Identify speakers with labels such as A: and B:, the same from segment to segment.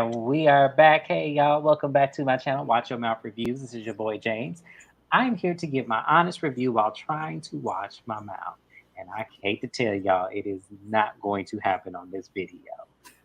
A: And we are back. Hey, y'all. Welcome back to my channel, Watch Your Mouth Reviews. This is your boy, James. I'm here to give my honest review while trying to watch my mouth. And I hate to tell y'all, it is not going to happen on this video.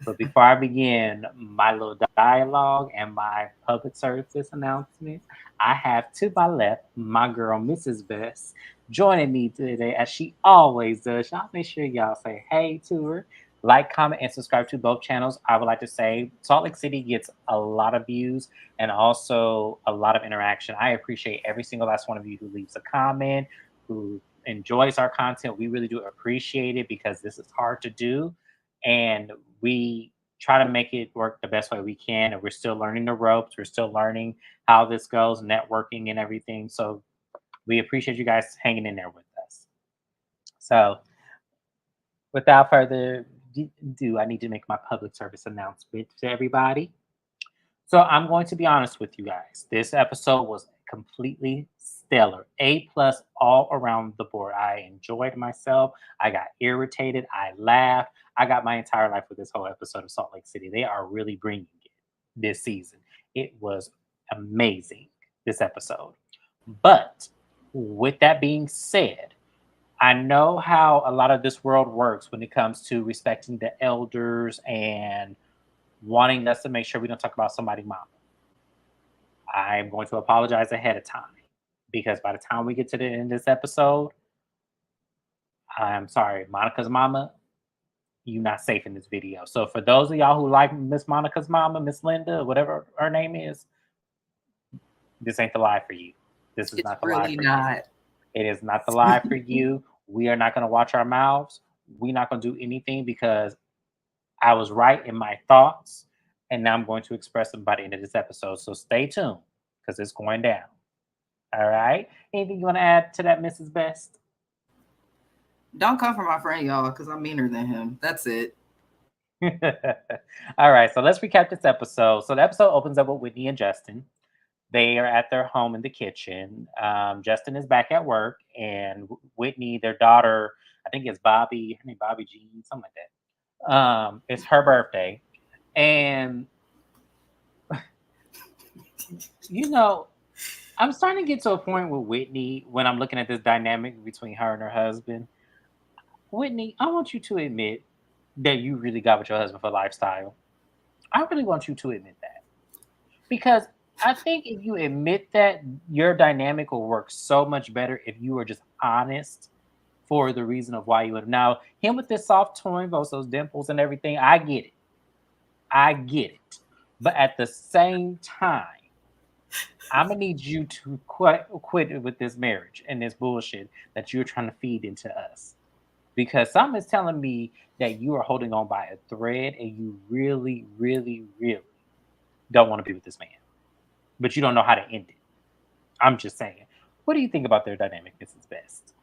A: But before I begin my little dialogue and my public service announcement, I have to my left my girl, Mrs. Best, joining me today as she always does. Y'all make sure y'all say hey to her. Like, comment, and subscribe to both channels. I would like to say Salt Lake City gets a lot of views and also a lot of interaction. I appreciate every single last one of you who leaves a comment, who enjoys our content. We really do appreciate it because this is hard to do. And we try to make it work the best way we can. And we're still learning the ropes. We're still learning how this goes, networking and everything. So we appreciate you guys hanging in there with us. So without further ado, I need to make my public service announcement to everybody. So I'm going to be honest with you guys. This episode was completely stellar. A plus all around the board. I enjoyed myself. I got irritated. I laughed. I got my entire life with this whole episode of Salt Lake City. They are really bringing it this season. It was amazing, this episode. But with that being said, I know how a lot of this world works when it comes to respecting the elders and wanting us to make sure we don't talk about somebody's mama. I'm going to apologize ahead of time because by the time we get to the end of this episode, I'm sorry, Monica's mama, you're not safe in this video. So for those of y'all who like Miss Monica's mama, Miss Linda, whatever her name is, this ain't the lie for you. This is
B: It's
A: not the
B: really
A: lie for
B: not.
A: you. It is not the lie for you. We are not going to watch our mouths. We're not going to do anything because I was right in my thoughts, and now I'm going to express them by the end of this episode. So stay tuned because it's going down. All right. Anything you want to add to that, Mrs. Best?
B: Don't come for my friend, y'all, because I'm meaner than him. That's it.
A: All right. So let's recap this episode. So the episode opens up with Whitney and Justin. They are at their home in the kitchen. Justin is back at work, and Whitney, their daughter, I think it's Bobby, her name Bobby Jean, something like that. It's her birthday, and you know, I'm starting to get to a point with Whitney when I'm looking at this dynamic between her and her husband. Whitney, I want you to admit that you really got with your husband for lifestyle. I really want you to admit that because I think if you admit that, your dynamic will work so much better if you are just honest for the reason of why you would. Now, him with this soft tone voice, those dimples and everything, I get it. I get it. But at the same time, I'm gonna need you to quit with this marriage and this bullshit that you're trying to feed into us. Because something is telling me that you are holding on by a thread and you really, really, really don't want to be with this man. But you don't know how to end it. I'm just saying. What do you think about their dynamic, Mrs. Best?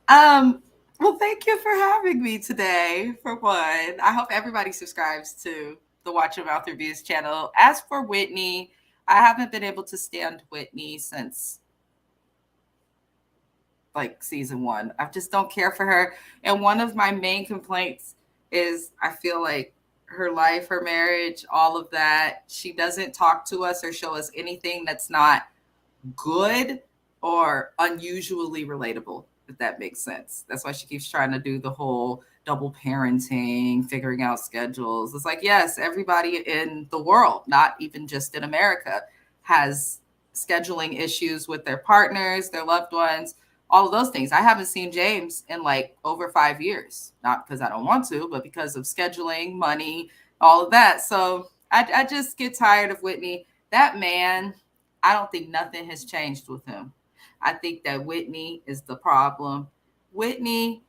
B: Well, thank you for having me today, for one. I hope everybody subscribes to the Watch Your Mouth Reviews channel. As for Whitney, I haven't been able to stand Whitney since like season 1. I just don't care for her. And one of my main complaints is I feel like her life, her marriage, all of that, she doesn't talk to us or show us anything that's not good or unusually relatable, if that makes sense. That's why she keeps trying to do the whole double parenting, figuring out schedules. It's like, yes, everybody in the world, not even just in America, has scheduling issues with their partners, their loved ones, all of those things. I haven't seen James in like over 5 years, not because I don't want to, but because of scheduling, money, all of that. So I just get tired of Whitney. That man, I don't think nothing has changed with him. I think that Whitney is the problem. Whitney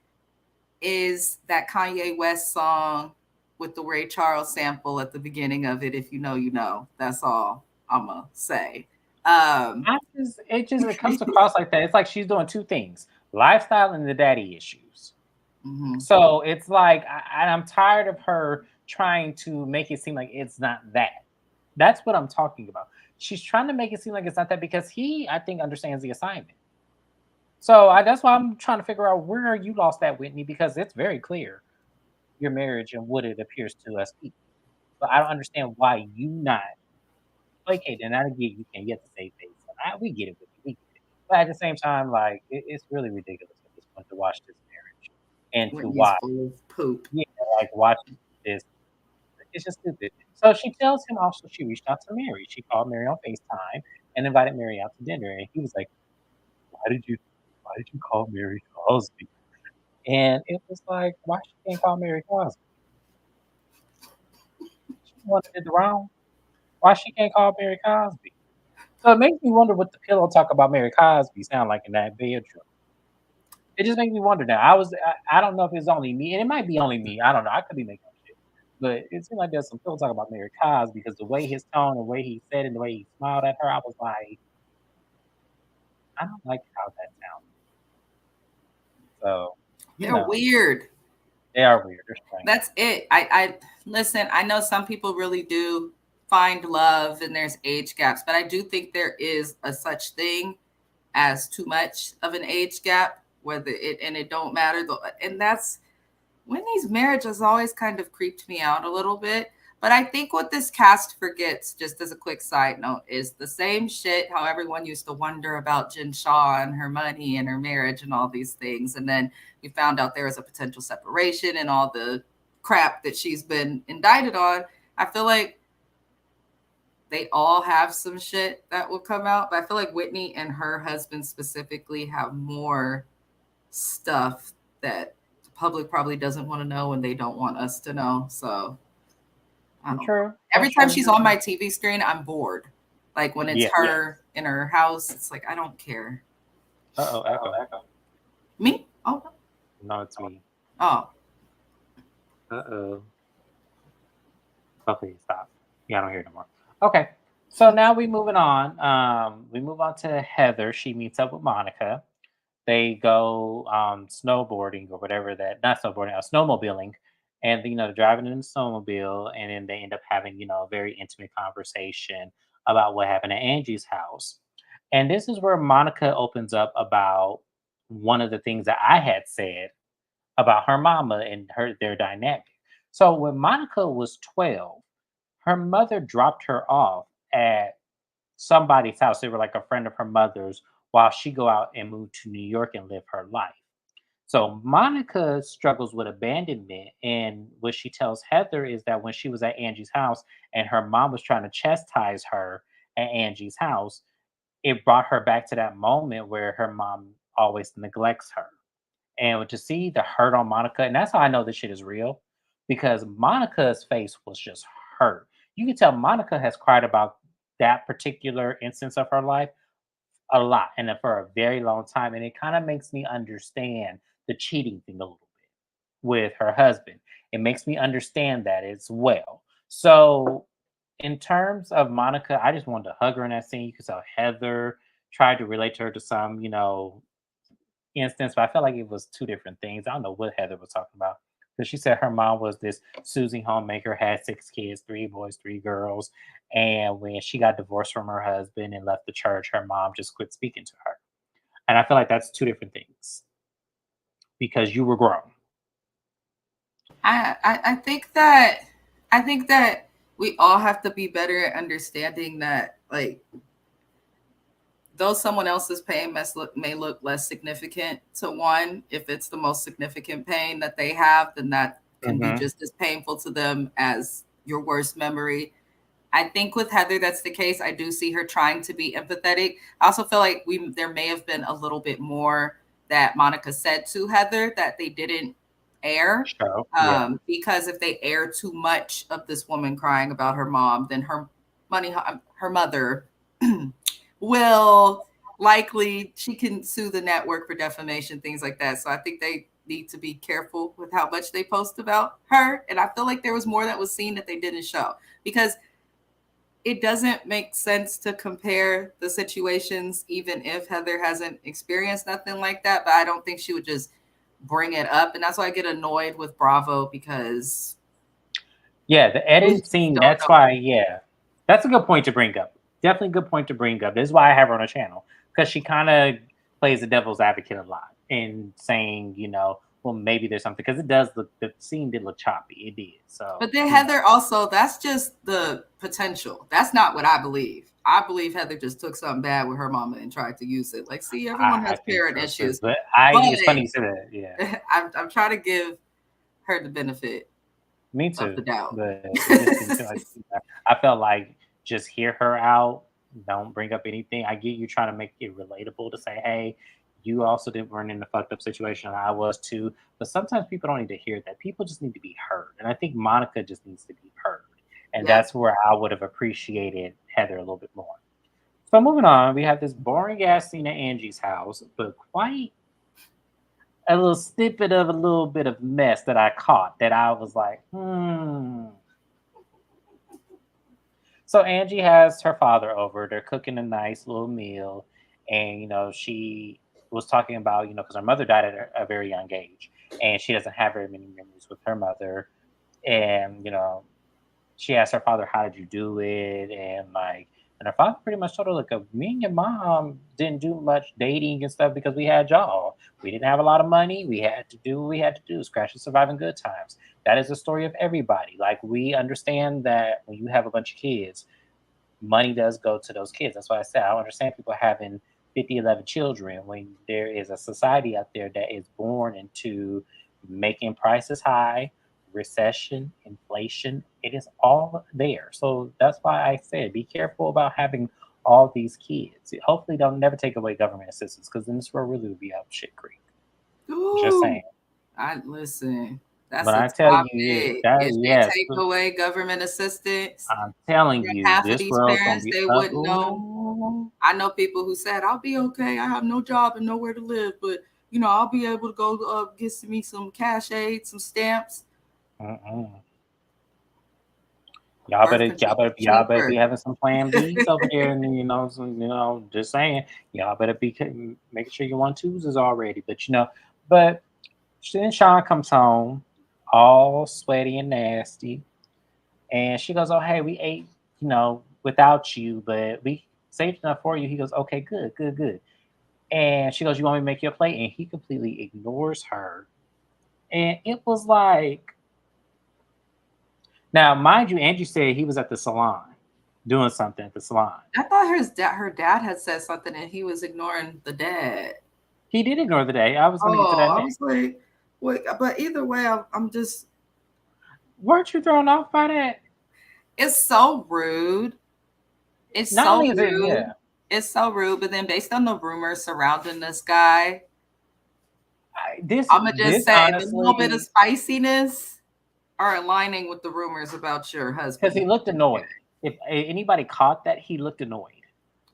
B: is that Kanye West song with the Ray Charles sample at the beginning of it. If you know, you know. That's all I'm going to say.
A: It comes across like that. It's like she's doing two things: lifestyle and the daddy issues.
B: Mm-hmm.
A: So it's like I'm tired of her trying to make it seem like it's not that. That's what I'm talking about. She's trying to make it seem like it's not that because he, I think, understands the assignment. So that's why I'm trying to figure out where you lost that, Whitney, because it's very clear. your marriage and what it appears to us people. So I don't understand why you not okay. Then I get you can get to save face. We get it with you. We get it. But at the same time, like it's really ridiculous at this point to watch this marriage and to
B: Whitney's
A: watch,
B: full of poop.
A: yeah, like watch this. It's just stupid. So she tells him also she reached out to Mary. She called Mary on FaceTime and invited Mary out to dinner. And he was like, "Why did you? Why did you call Mary Cosby?" And it was like, why she can't call Mary Cosby? She the one that did the wrong. Why she can't call Mary Cosby? So it makes me wonder what the pillow talk about Mary Cosby sound like in that bedroom. It just makes me wonder now. I don't know if it's only me, and it might be only me. I don't know. I could be making up shit. But it seemed like there's some pillow talk about Mary Cosby because the way his tone, the way he said it, the way he smiled at her, I was like, I don't like how that sounds. So,
B: They're weird.
A: they are weird. They're strange.
B: That's it. I listen, I know some people really do find love and there's age gaps, but I do think there is a such thing as too much of an age gap, whether it and it don't matter though. And that's when these marriages always kind of creeped me out a little bit. But I think what this cast forgets, just as a quick side note, is the same shit how everyone used to wonder about Jen Shaw and her money and her marriage and all these things. And then we found out there was a potential separation and all the crap that she's been indicted on. I feel like they all have some shit that will come out. But I feel like Whitney and her husband specifically have more stuff that the public probably doesn't want to know and they don't want us to know. So I don't know. Every time she's on my TV screen, I'm bored. Like when it's her in her house, it's like I don't care.
A: Echo.
B: Me? Oh
A: no, it's me.
B: Oh.
A: Okay, stop. Yeah, I don't hear it no more. Okay. So now we moving on. We move on to Heather. She meets up with Monica. They go snowboarding or whatever that not snowboarding, snowmobiling, and they're driving in the snowmobile, and then they end up having a very intimate conversation about what happened at Angie's house. And this is where Monica opens up about one of the things that I had said about her mama and their dynamic. So when Monica was 12, her mother dropped her off at somebody's house. They were like a friend of her mother's while she go out and move to New York and live her life. So Monica struggles with abandonment, and what she tells Heather is that when she was at Angie's house and her mom was trying to chastise her at Angie's house, it brought her back to that moment where her mom always neglects her. And to see the hurt on Monica, and that's how I know this shit is real, because Monica's face was just hurt. You can tell Monica has cried about that particular instance of her life a lot and for a very long time. And it kind of makes me understand the cheating thing a little bit with her husband. It makes me understand that as well. So, in terms of Monica, I just wanted to hug her in that scene. You could tell Heather tried to relate to her to some, instance, but I felt like it was two different things. I don't know what Heather was talking about. Because she said her mom was this Susie homemaker, had 6 kids, 3 boys, 3 girls. And when she got divorced from her husband and left the church, her mom just quit speaking to her. And I feel like that's two different things because you were grown.
B: I think that we all have to be better at understanding that like though someone else's pain may look less significant to one, if it's the most significant pain that they have, then that can be just as painful to them as your worst memory. I think with Heather, that's the case. I do see her trying to be empathetic. I also feel like there may have been a little bit more that Monica said to Heather that they didn't air. Because if they air too much of this woman crying about her mom, then her mother will likely, she can sue the network for defamation, things like that. So I think they need to be careful with how much they post about her. And I feel like there was more that was seen that they didn't show because it doesn't make sense to compare the situations, even if Heather hasn't experienced nothing like that. But I don't think she would just bring it up. And that's why I get annoyed with Bravo because.
A: Yeah, the edit scene, that's why, that's a good point to bring up. Definitely a good point to bring up. This is why I have her on the channel because she kind of plays the devil's advocate a lot in saying, well, maybe there's something because it does look the scene did look choppy. It did. So
B: But then
A: you know,
B: Heather also, that's just the potential. That's not what I believe. I believe Heather just took something bad with her mama and tried to use it. Like, see, everyone
A: I
B: has
A: think
B: parent
A: so too.
B: issues.
A: But
B: But
A: it's funny you said that. Yeah,
B: I'm trying to give her the benefit
A: me
B: of the
A: too.
B: doubt.
A: But it just didn't seem like I felt like just hear her out. Don't bring up anything. I get you trying to make it relatable to say, hey, you also did run in a fucked up situation, and I was too. But sometimes people don't need to hear that. People just need to be heard. And I think Monica just needs to be heard. And
B: Yep.
A: that's where I would have appreciated Heather a little bit more. So moving on, we have this boring ass scene at Angie's house, but quite a little snippet of a little bit of mess that I caught that I was like, hmm. So Angie has her father over. They're cooking a nice little meal, and she was talking about because her mother died at a very young age, and she doesn't have very many memories with her mother, and she asked her father, "How did you do it?" And her father pretty much told her, "Like, me and your mom didn't do much dating and stuff because we had y'all. We didn't have a lot of money. We had to do what we had to do, scratch and survive in good times. That is the story of everybody. Like, we understand that when you have a bunch of kids, money does go to those kids. That's why I said I don't understand people having 50, 11 children when there is a society out there that is born into making prices high, recession, inflation. It is all there. So that's why I said be careful about having all these kids. Hopefully, they'll never take away government assistance because then this world really would be up shit creek. Just
B: Ooh,
A: saying.
B: I listen. That's
A: But
B: a
A: I tell you,
B: topic.
A: that
B: If they
A: yes,
B: take away government assistance,
A: I'm telling
B: then
A: you,
B: half of
A: this
B: these
A: world's gonna
B: parents
A: be
B: they
A: up.
B: wouldn't know.
A: Ooh.
B: I know people who said, "I'll be okay. I have no job and nowhere to live, but I'll be able to go get me some cash aid, some stamps.
A: Mm-mm.
B: Birth control
A: Y'all better be
B: cheaper."
A: having some plan Bs over there, and just saying, y'all better be making sure your 1 2s is already. But then Sean comes home, all sweaty and nasty, and she goes, "Oh, hey, we ate, without you, but we saved enough for you." He goes, "Okay, good, good, good." And she goes, "You want me to make you a plate?" And he completely ignores her, and it was like, now, mind you, Angie said he was at the salon doing something at the salon.
B: I thought her dad had said something and he was ignoring the dad.
A: He did ignore the day. I was going to get to
B: Oh,
A: that
B: I
A: next.
B: was like, wait, but either way, I'm just,
A: Weren't you thrown off by that?
B: it's so rude. It's
A: Not
B: so
A: only is it,
B: rude.
A: yeah,
B: It's so rude. But then, based on the rumors surrounding this guy, I'm gonna just
A: this
B: say the little bit of
A: honestly,
B: spiciness are aligning with the rumors about your
A: because
B: husband.
A: he looked annoyed. If anybody caught that, he looked annoyed.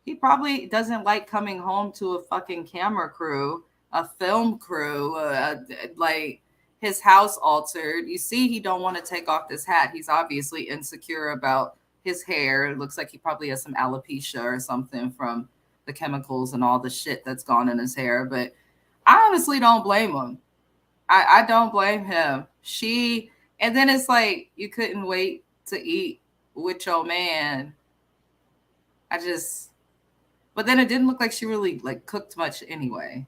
B: He probably doesn't like coming home to a fucking camera crew, a film crew, like his house altered. You see, he don't want to take off this hat. He's obviously insecure about his hair. It looks like he probably has some alopecia or something from the chemicals and all the shit that's gone in his hair. But I honestly don't blame him. I don't blame him. And then it's like you couldn't wait to eat with your man. I just But then it didn't look like she really like cooked much anyway.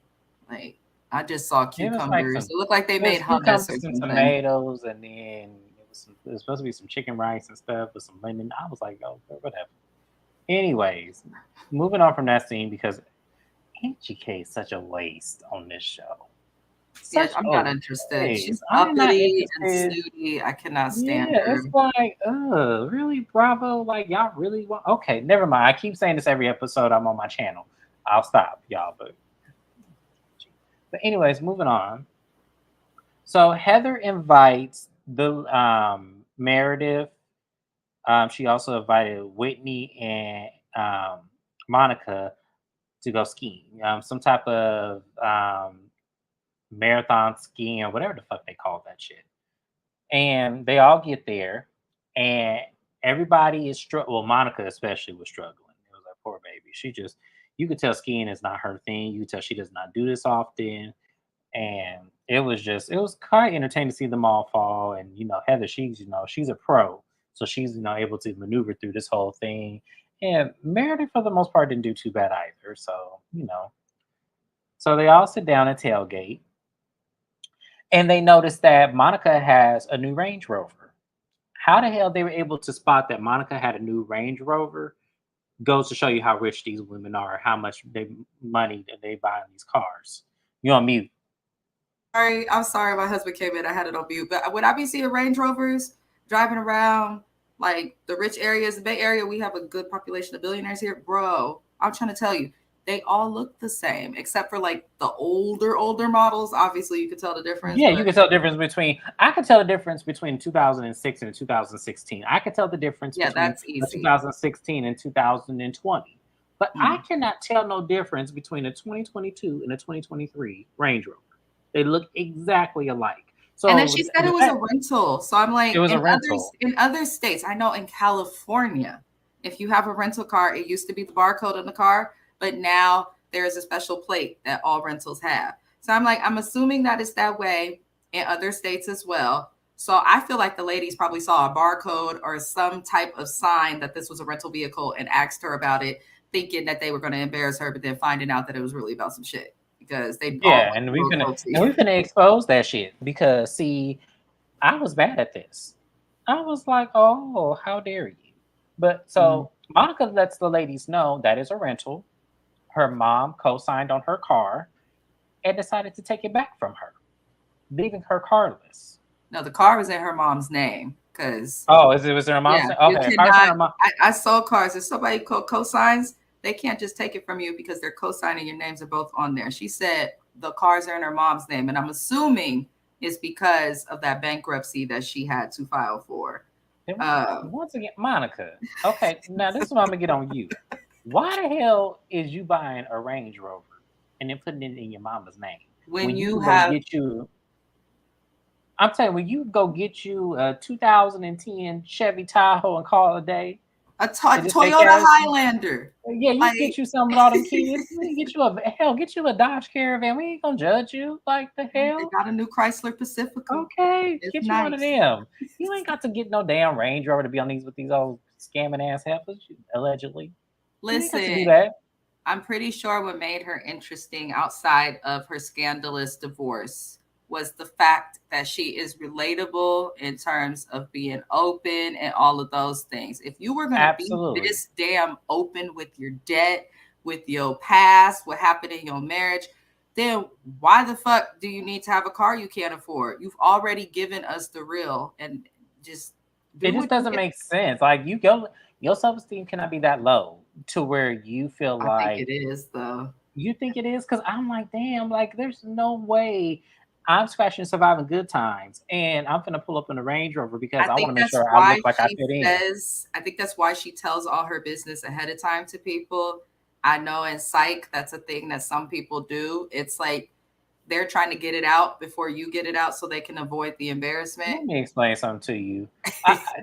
B: Like I just saw
A: It was like
B: cucumbers. It looked like they
A: it was
B: made hummus or
A: cucumbers and
B: something.
A: tomatoes, and then it was supposed to be some chicken rice and stuff with some lemon. I was like, oh, whatever. Anyways, moving on from that scene because Angie K is such a waste on this show.
B: Yeah,
A: Such
B: I'm
A: a
B: not interested. She's
A: waste. I'm not
B: uppity and
A: interested.
B: snooty. I cannot stand
A: Yeah,
B: her.
A: it's like, really, Bravo? Like, y'all really want? Okay, never mind. I keep saying this every episode I'm on my channel. I'll stop, y'all. But anyways, moving on. So Heather invites the Meredith. She also invited Whitney and Monica to go skiing. Some type of marathon skiing or whatever the fuck they call that shit. And they all get there, and everybody is struggling. Well, Monica especially was struggling. It was like poor baby. She just, you could tell skiing is not her thing. You could tell she does not do this often, and it was quite entertaining to see them all fall. And Heather, she's a pro, so she's able to maneuver through this whole thing. And Meredith, for the most part, didn't do too bad either. So so they all sit down and tailgate. and they noticed that Monica has a new Range Rover. How the hell they were able to spot that Monica had a new Range Rover goes to show you how rich these women are, how much money that they buy in these cars. You on mute?
B: Sorry, I'm sorry. My husband came in. I had it on mute. But would I be seeing Range Rovers driving around like the rich areas, the Bay Area? We have a good population of billionaires here, bro. I'm trying to tell you, they all look the same except for like the older models. Obviously, you could tell the difference,
A: Yeah,
B: but
A: you can tell the difference between. I could tell the difference between 2006 and 2016. I could tell the difference
B: yeah,
A: between
B: that's
A: a
B: easy.
A: 2016 and 2020. But I
B: Mm.
A: cannot tell no difference between a 2022 and a 2023 Range Rover. They look exactly alike.
B: And then
A: So
B: she said it
A: the
B: was a
A: fact
B: rental. So I'm
A: it
B: like,
A: was a
B: in
A: rental.
B: other states, I know in California, if you have a rental car, it used to be the barcode on the car, but now there is a special plate that all rentals have. So I'm like, I'm assuming that it's that way in other states as well. So I feel like the ladies probably saw a barcode or some type of sign that this was a rental vehicle and asked her about it, thinking that they were going to embarrass her, but then finding out that it was really about some shit because they all
A: Yeah,
B: look a little
A: and we
B: guilty.
A: finna expose that shit because see, I was bad at this. I was like, oh, how dare you? But so Monica lets the ladies know that is a rental. Her mom co-signed on her car and decided to take it back from her, leaving her carless.
B: No, the car was in her mom's name because
A: Oh, is it was her mom's
B: yeah,
A: name?
B: you
A: Okay, car's in
B: cannot.
A: her mom.
B: I sold cars. If somebody co-signs, they can't just take it from you because they're co-signing. Your names are both on there. She said the cars are in her mom's name, and I'm assuming it's because of that bankruptcy that she had to file for. Um,
A: Once again, Monica. Okay, now this is what I'm gonna get on you. Why the hell is you buying a Range Rover and then putting it in your mama's name
B: when
A: when you
B: you
A: can go
B: have
A: get you? I'm telling you, when you go get you a 2010 Chevy Tahoe and call it a day
B: a
A: and just say
B: Toyota
A: cash.
B: Highlander,
A: Yeah, you
B: like
A: get you some with all them kids. We can get you a hell, get you a Dodge Caravan. We ain't gonna judge you. Like the
B: they
A: hell.
B: got a new Chrysler Pacifica.
A: Okay,
B: It's
A: get you one of
B: nice.
A: them. You ain't got to get no damn Range Rover to be on these with these old scamming ass heifers, allegedly. You ain't got to
B: Listen,
A: do that.
B: I'm pretty sure what made her interesting outside of her scandalous divorce was the fact that she is relatable in terms of being open and all of those things. If you were going to be
A: Absolutely.
B: this damn open with your debt, with your past, what happened in your marriage, then why the fuck do you need to have a car you can't afford? You've already given us the real and just
A: It
B: do
A: just
B: what you
A: doesn't
B: get.
A: make sense. Like your self esteem cannot be that low to where you feel
B: I think
A: like
B: it is though.
A: you think it is. Because I'm like, damn, like there's no way. I'm scratching surviving good times, and I'm gonna pull up in a Range Rover because
B: I
A: I want
B: think
A: to make
B: that's
A: sure I
B: why
A: look like I
B: she
A: fit in.
B: says, I think that's why she tells all her business ahead of time to people. I know in psych, that's a thing that some people do. It's like they're trying to get it out before you get it out so they can avoid the embarrassment.
A: Let me explain something to you.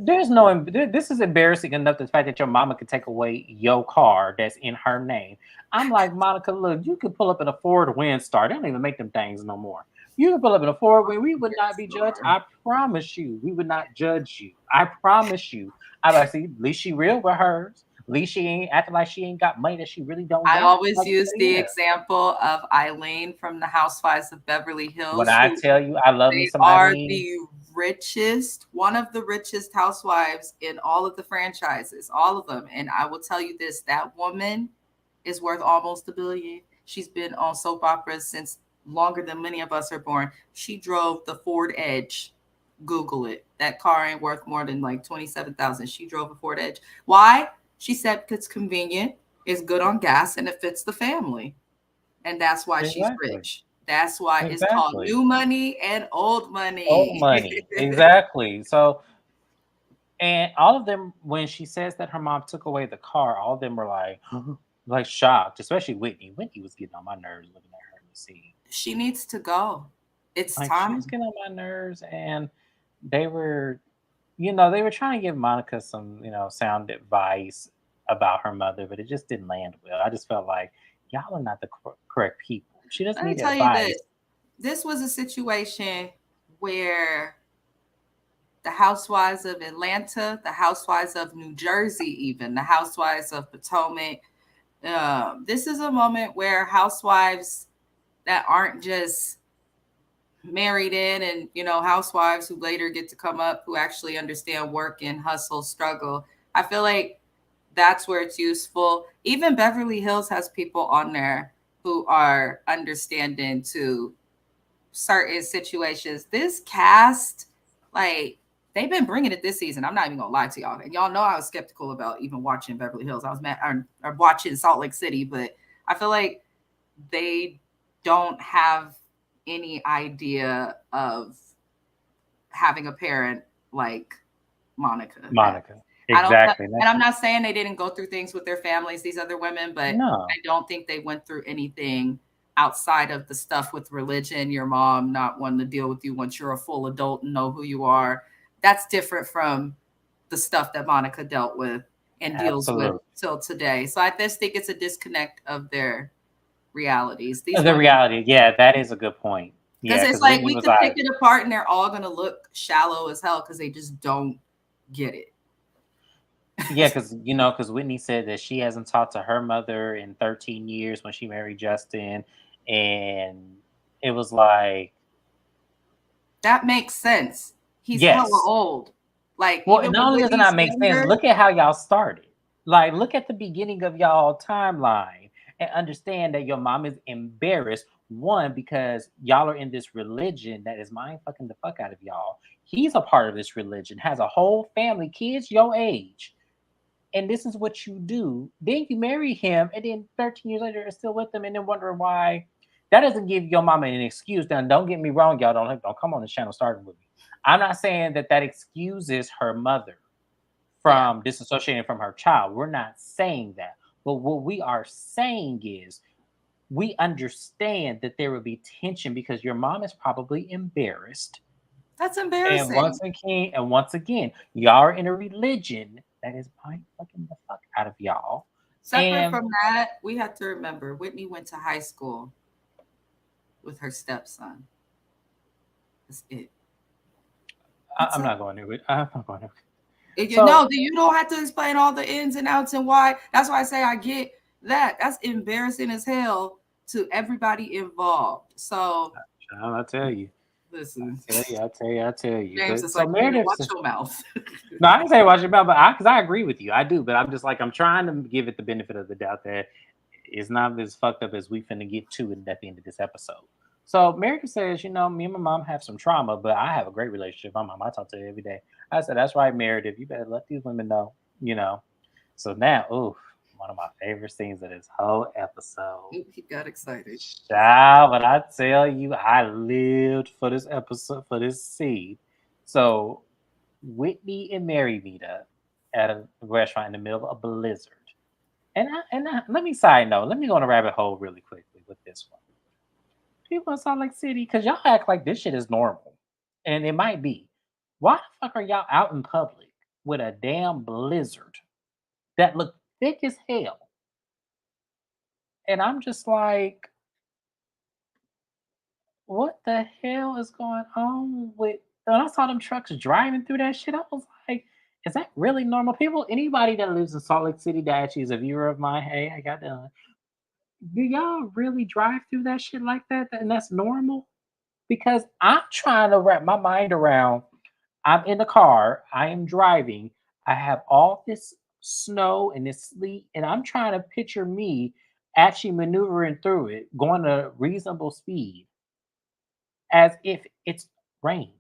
A: There's no. This is embarrassing enough. The fact that your mama could take away your car that's in her name. I'm like Monica. Look, you could pull up in a Ford Windstar. They don't even make them things no more. You could pull up in a Ford Wind. We would not
B: Yes,
A: be judged.
B: Lord.
A: I promise you. We would not judge you. I promise you. I like see. At least she real with hers. At least she ain't acting like she ain't got money that she really don't
B: I
A: got.
B: always
A: Like
B: use the
A: yeah.
B: example of Eileen from the Housewives of Beverly
A: When
B: Hills,
A: I
B: who
A: tell you I love me
B: they
A: some
B: are
A: Eileen,
B: the richest, one of the richest housewives in all of the franchises, all of them. And I will tell you this, that woman is worth almost $1 billion. She's been on soap operas since longer than many of us are born. She drove the Ford Edge. Google it. That car ain't worth more than like 27,000. She drove a Ford Edge. Why? She said it's convenient, it's good on gas, and it fits the family. And that's why she's
A: exactly,
B: rich. That's why it's called
A: exactly.
B: new money and old
A: Old
B: money.
A: money, exactly. So, and all of them, when she says that her mom took away the car, all of them were like, like shocked. Especially Whitney. Whitney was getting on my nerves looking at her in the scene.
B: She needs to go. It's
A: Like she was
B: time.
A: getting on my nerves, and they were, they were trying to give Monica some, sound advice about her mother, but it just didn't land well. I just felt like y'all are not the correct people. She doesn't
B: Let me
A: need
B: tell you this.
A: advice.
B: This was a situation where the Housewives of Atlanta, the Housewives of New Jersey, even the Housewives of Potomac. This is a moment where housewives that aren't just married in, and housewives who later get to come up, who actually understand work and hustle struggle. I feel like that's where it's useful. Even Beverly Hills has people on there who are understanding to certain situations. This cast, like, they've been bringing it this season. I'm not even gonna lie to y'all, and y'all know I was skeptical about even watching Beverly Hills. I was mad, or watching Salt Lake City, but I feel like they don't have any idea of having a parent like Monica has.
A: Monica.
B: I don't,
A: Exactly.
B: and I'm not saying they didn't go through things with their families, these other women, but I
A: No,
B: don't think they went through anything outside of the stuff with religion, your mom not wanting to deal with you once you're a full adult and know who you are. That's different from the stuff that Monica dealt with and deals with
A: absolutely.
B: till today. So I just think it's a disconnect of their realities. These
A: The
B: women,
A: reality, yeah, that is a good point.
B: because
A: Yeah,
B: it's
A: because
B: like
A: Whitney
B: we
A: was
B: could pick
A: like,
B: it apart and they're all gonna look shallow as hell because they just don't get it.
A: yeah, because Whitney said that she hasn't talked to her mother in 13 years when she married Justin, and it was like,
B: That makes sense. He's hella
A: yes.
B: old. Like,
A: Well,
B: even
A: not
B: when
A: only does it
B: Whitney's
A: not make sense,
B: younger,
A: look at how y'all started. Like, look at the beginning of y'all timeline and understand that your mom is embarrassed. One, because y'all are in this religion that is mind fucking the fuck out of y'all. He's a part of this religion, has a whole family, kids your age, and this is what you do. Then you marry him, and then 13 years later, you're still with him, and then wondering why. That doesn't give your mama an excuse. Now, don't get me wrong, y'all. Don't come on the channel starting with me. I'm not saying that that excuses her mother
B: yeah,
A: from disassociating from her child. We're not saying that. But what we are saying is we understand that there will be tension because your mom is probably embarrassed.
B: that's
A: And
B: embarrassing.
A: once again, y'all are in a religion that is mind fucking the fuck out of y'all.
B: Separate
A: And
B: from that, we have to remember Whitney went to high school with her stepson. That's it. That's
A: I'm
B: it.
A: not going to it. I'm not going to.
B: You
A: So
B: know, you don't have to explain all the ins and outs and why. That's why I say I get that. That's embarrassing as hell to everybody involved. So
A: child, I tell you,
B: listen,
A: I tell you.
B: James
A: But
B: is
A: so
B: like, Nina,
A: Meredith,
B: watch your mouth.
A: no, I didn't say watch it about, but because I agree with you, I do. But I'm just like I'm trying to give it the benefit of the doubt that it's not as fucked up as we finna get to it at the end of this episode. So Meredith says, me and my mom have some trauma, but I have a great relationship. My mom, I talk to her every day. I said, that's right, Meredith. You better let these women know, you know. So now, ooh, one of my favorite scenes of this whole episode.
B: He got excited.
A: Child, but I tell you, I lived for this episode, for this scene. So Whitney and Mary meet up at a restaurant in the middle of a blizzard. Let me side note, let me go on a rabbit hole really quickly with this one. People in Salt Lake City, because y'all act like this shit is normal. And it might be. Why the fuck are y'all out in public with a damn blizzard that look thick as hell? And I'm just like, what the hell is going on with when I saw them trucks driving through that shit, I was like, is that really normal? People, anybody that lives in Salt Lake City that actually is a viewer of mine, hey, I got done. Do y'all really drive through that shit like that? And that's normal? Because I'm trying to wrap my mind around. I'm in the car, I am driving, I have all this snow and this sleet, and I'm trying to picture me actually maneuvering through it, going a reasonable speed as if it's rain.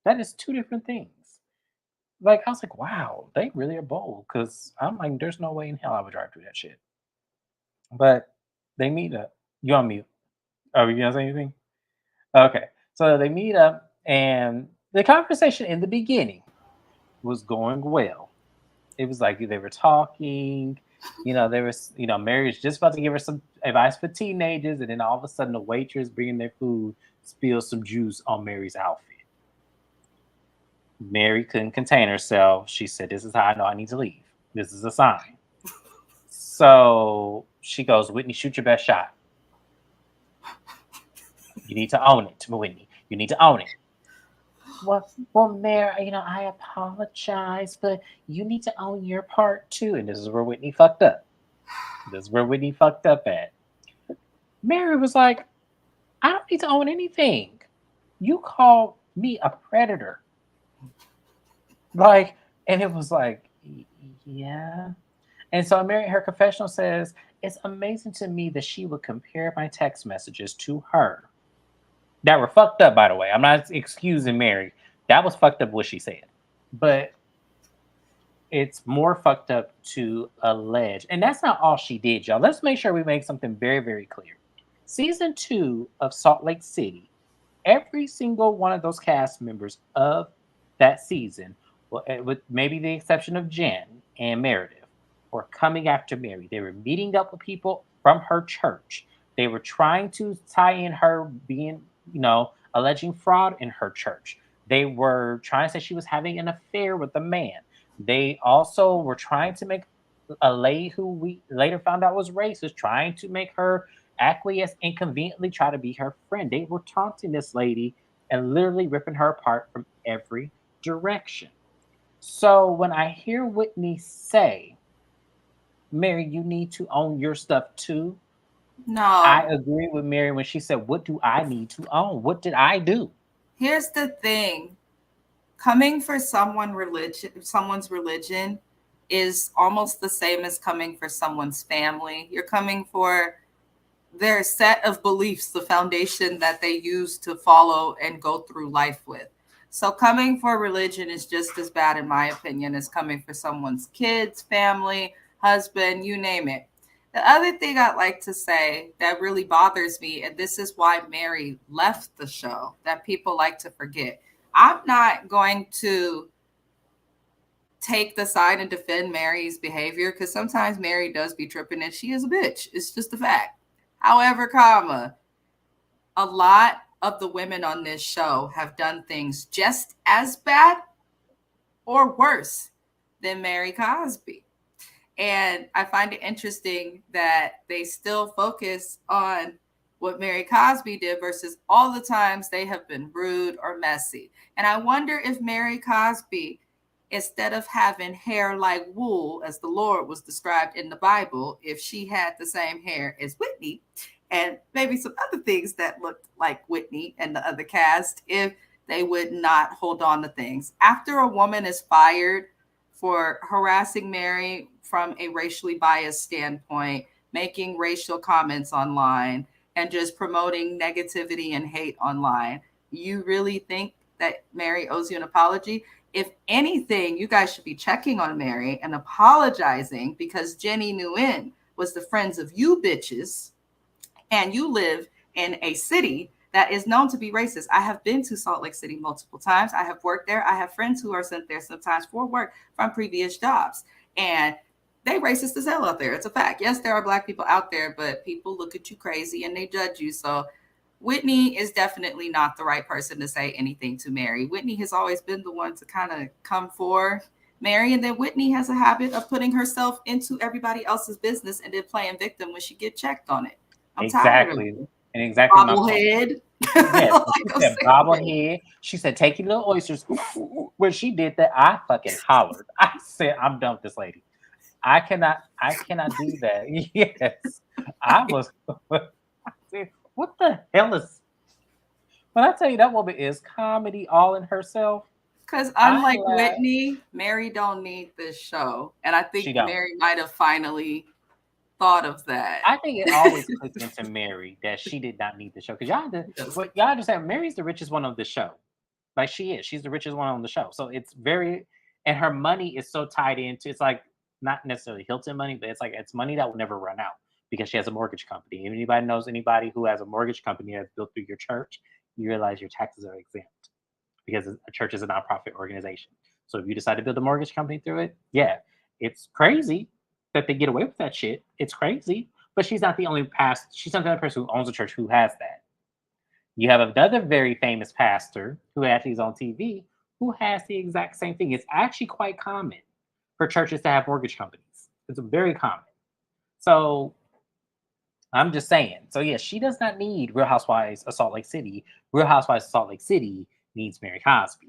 A: That is two different things. Like I was like, wow, they really are bold. Cause I'm like, there's no way in hell I would drive through that shit. But they meet up. You on mute? Oh, you gonna say anything? Okay. So they meet up, and the conversation in the beginning was going well. It was like they were talking. There was, Mary's just about to give her some advice for teenagers, and then all of a sudden, the waitress bringing their food spills some juice on Mary's outfit. Mary couldn't contain herself. She said, "This is how I know I need to leave. This is a sign." So she goes, "Whitney, shoot your best shot. You need to own it, Whitney. You need to own it." Well, Mary, I apologize, but you need to own your part too. And this is where Whitney fucked up. This is where Whitney fucked up at. Mary was like, "I don't need to own anything. You called me a predator. Like, and it was like, yeah. And so Mary, her confessional says, it's amazing to me that she would compare my text messages to her that were fucked up, by the way. I'm not excusing Mary. That was fucked up what she said. But it's more fucked up to allege. And that's not all she did, y'all. Let's make sure we make something very, very clear. Season 2 of Salt Lake City, every single one of those cast members of that season, well, with maybe the exception of Jen and Meredith, were coming after Mary. They were meeting up with people from her church. They were trying to tie in her being, alleging fraud in her church. They were trying to say she was having an affair with a man. They also were trying to make a lady who we later found out was racist, trying to make her acquiesce and conveniently try to be her friend. They were taunting this lady and literally ripping her apart from every direction. So when I hear Whitney say, Mary, you need to own your stuff too, I
B: No.
A: agree with Mary when she said, what do I need to own? What did I do?
B: Here's the thing. Coming for someone's religion is almost the same as coming for someone's family. You're coming for their set of beliefs, the foundation that they use to follow and go through life with. So coming for religion is just as bad, in my opinion, as coming for someone's kids, family, husband, you name it. The other thing I'd like to say that really bothers me, and this is why Mary left the show, that people like to forget. I'm not going to take the side and defend Mary's behavior because sometimes Mary does be tripping and she is a bitch. It's just a fact. However, a lot of the women on this show have done things just as bad or worse than Mary Cosby. And I find it interesting that they still focus on what Mary Cosby did versus all the times they have been rude or messy. And I wonder if Mary Cosby, instead of having hair like wool, as the Lord was described in the Bible, if she had the same hair as Whitney and maybe some other things that looked like Whitney and the other cast, if they would not hold on to things. After a woman is fired for harassing Mary from a racially biased standpoint, making racial comments online, and just promoting negativity and hate online. You really think that Mary owes you an apology? If anything, you guys should be checking on Mary and apologizing because Jenny Nguyen was the friends of you bitches, and you live in a city that is known to be racist. I have been to Salt Lake City multiple times. I have worked there. I have friends who are sent there sometimes for work from previous jobs. And they racist as hell out there. It's a fact. Yes, there are black people out there, but people look at you crazy and they judge you. So Whitney is definitely not the right person to say anything to Mary. Whitney has always been the one to kind of come for Mary, and then Whitney has a habit of putting herself into everybody else's business and then playing victim when she get checked on it. I'm tired of
A: Exactly.
B: it.
A: And exactly my point.
B: Bobblehead.
A: Yes, when
B: Like
A: she
B: I'm
A: said
B: saying.
A: bobblehead, she said, "Take your little oysters." When she did that, I fucking hollered. I said, "I'm done with this lady. I cannot do that." Yes, I was. I said, what the hell is? When I tell you that woman is comedy all in herself,
B: Because
A: I
B: unlike
A: laugh.
B: Whitney, Mary don't need this show. And I
A: She
B: think
A: don't.
B: Mary might have finally thought of that.
A: I think it always clicked into Mary that she did not need the show because
B: Yes.
A: but y'all understand Mary's the richest one of the show. Like she is. She's the richest one on the show. So it's very and her money is so tied into it's like not necessarily Hilton money, but it's like it's money that will never run out because she has a mortgage company. If anybody knows anybody who has a mortgage company that's built through your church, you realize your taxes are exempt because a church is a nonprofit organization. So if you decide to build a mortgage company through it, yeah, it's crazy that they get away with that shit. It's crazy. But she's not the only she's not the only person who owns a church who has that. You have another very famous pastor who actually is on TV who has the exact same thing. It's actually quite common for churches to have mortgage companies. It's very common. So I'm just saying. So yeah, she does not need Real Housewives of Salt Lake City. Real Housewives of Salt Lake City needs Mary Cosby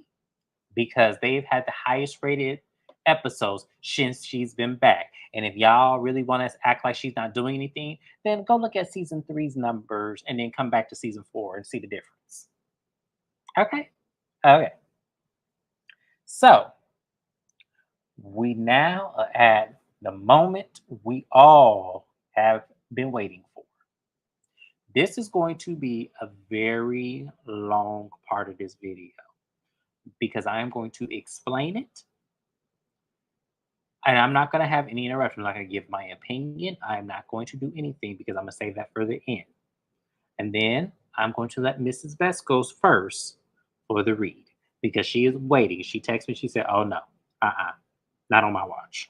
A: because they've had the highest rated episodes since she's been back. And if y'all really want to act like she's not doing anything, then go look at season three's numbers and then come back to season 4 and see the difference. Okay. Okay. So we now are at the moment we all have been waiting for. This is going to be a very long part of this video because I am going to explain it and I'm not going to have any interruptions. I'm not going to give my opinion. I'm not going to do anything because I'm going to save that for the end. And then I'm going to let Mrs. Best goes first for the read because she is waiting. She texted me. She said, "Oh no, not on my watch."